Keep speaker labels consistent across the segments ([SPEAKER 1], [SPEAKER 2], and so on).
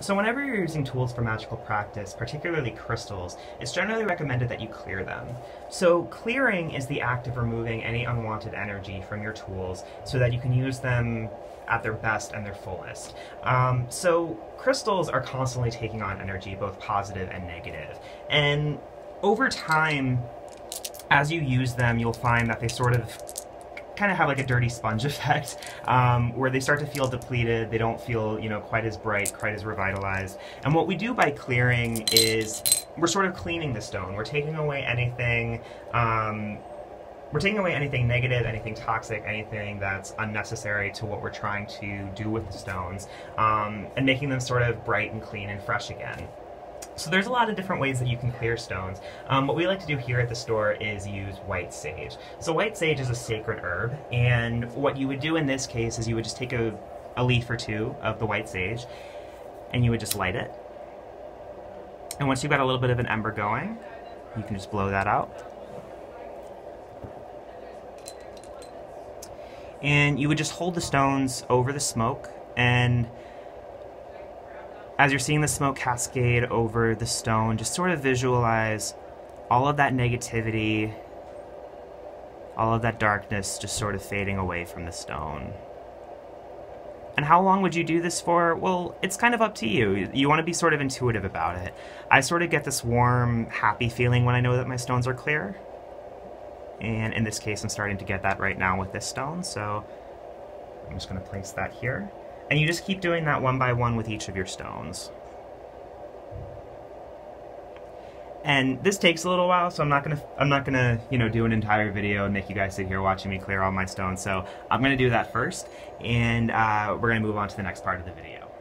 [SPEAKER 1] So whenever you're using tools for magical practice, particularly crystals, it's generally recommended that you clear them. So clearing is the act of removing any unwanted energy from your tools so that you can use them at their best and their fullest. So crystals are constantly taking on energy, both positive and negative. And over time, as you use them, you'll find that they sort of kind of have like a dirty sponge effect, where they start to feel depleted. They don't feel, quite as bright, quite as revitalized. And what we do by clearing is we're sort of cleaning the stone. We're taking away anything. We're taking away anything negative, anything toxic, anything that's unnecessary to what we're trying to do with the stones, and making them sort of bright and clean and fresh again. So there's a lot of different ways that you can clear stones. What we like to do here at the store is use white sage. So white sage is a sacred herb, and what you would do in this case is you would just take a leaf or two of the white sage, and you would just light it. And once you've got a little bit of an ember going, you can just blow that out. And you would just hold the stones over the smoke, and as you're seeing the smoke cascade over the stone, just sort of visualize all of that negativity, all of that darkness just sort of fading away from the stone. And how long would you do this for? Well, it's kind of up to you. You want to be sort of intuitive about it. I sort of get this warm, happy feeling when I know that my stones are clear. And in this case, I'm starting to get that right now with this stone, so I'm just going to place that here. And you just keep doing that one by one with each of your stones. And this takes a little while, so I'm not gonna do an entire video and make you guys sit here watching me clear all my stones. So I'm gonna do that first, and we're gonna move on to the next part of the video.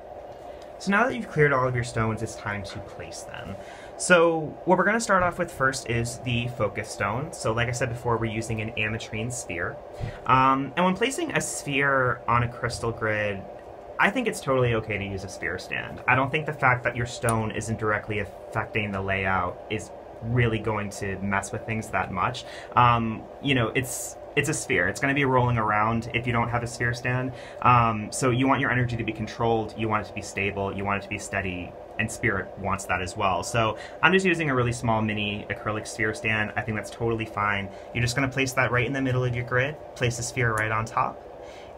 [SPEAKER 1] So now that you've cleared all of your stones, it's time to place them. So what we're going to start off with first is the focus stone. So like I said before, we're using an ametrine sphere. And when placing a sphere on a crystal grid, I think it's totally okay to use a sphere stand. I don't think the fact that your stone isn't directly affecting the layout is really going to mess with things that much. It's a sphere. It's going to be rolling around if you don't have a sphere stand. So you want your energy to be controlled, you want it to be stable, you want it to be steady, and Spirit wants that as well. So I'm just using a really small mini acrylic sphere stand. I think that's totally fine. You're just going to place that right in the middle of your grid, place the sphere right on top.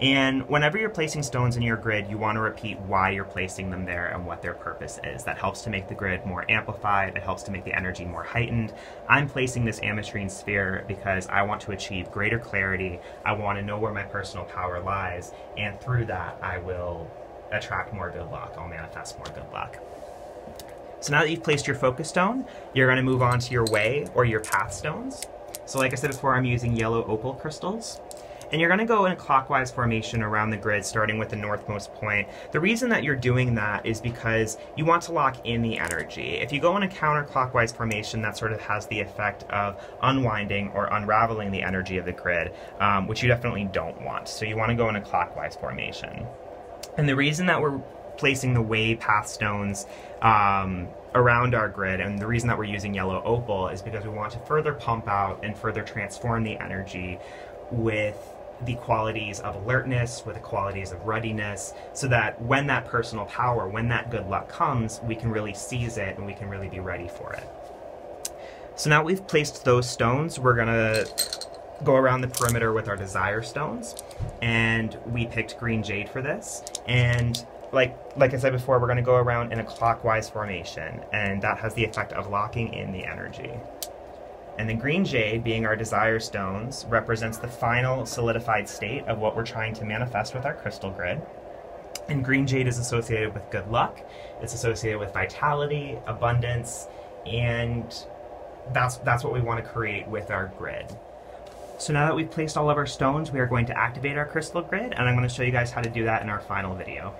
[SPEAKER 1] And whenever you're placing stones in your grid, you want to repeat why you're placing them there and what their purpose is. That helps to make the grid more amplified, it helps to make the energy more heightened. I'm placing this ametrine sphere because I want to achieve greater clarity, I want to know where my personal power lies, and through that I will attract more good luck, I'll manifest more good luck. So now that you've placed your focus stone, you're going to move on to your way or your path stones. So like I said before, I'm using yellow opal crystals. And you're going to go in a clockwise formation around the grid, starting with the northmost point. The reason that you're doing that is because you want to lock in the energy. If you go in a counterclockwise formation, that sort of has the effect of unwinding or unraveling the energy of the grid, which you definitely don't want. So you want to go in a clockwise formation. And the reason that we're placing the way path stones around our grid, and the reason that we're using yellow opal, is because we want to further pump out and further transform the energy with the qualities of alertness, with the qualities of ruddiness, so that when that personal power, when that good luck comes, we can really seize it and we can really be ready for it. So now we've placed those stones, we're gonna go around the perimeter with our desire stones, and we picked green jade for this. And like I said before, we're gonna go around in a clockwise formation, and that has the effect of locking in the energy. And the green jade, being our desire stones, represents the final solidified state of what we're trying to manifest with our crystal grid. And green jade is associated with good luck, it's associated with vitality, abundance, and that's what we want to create with our grid. So now that we've placed all of our stones, we are going to activate our crystal grid, and I'm going to show you guys how to do that in our final video.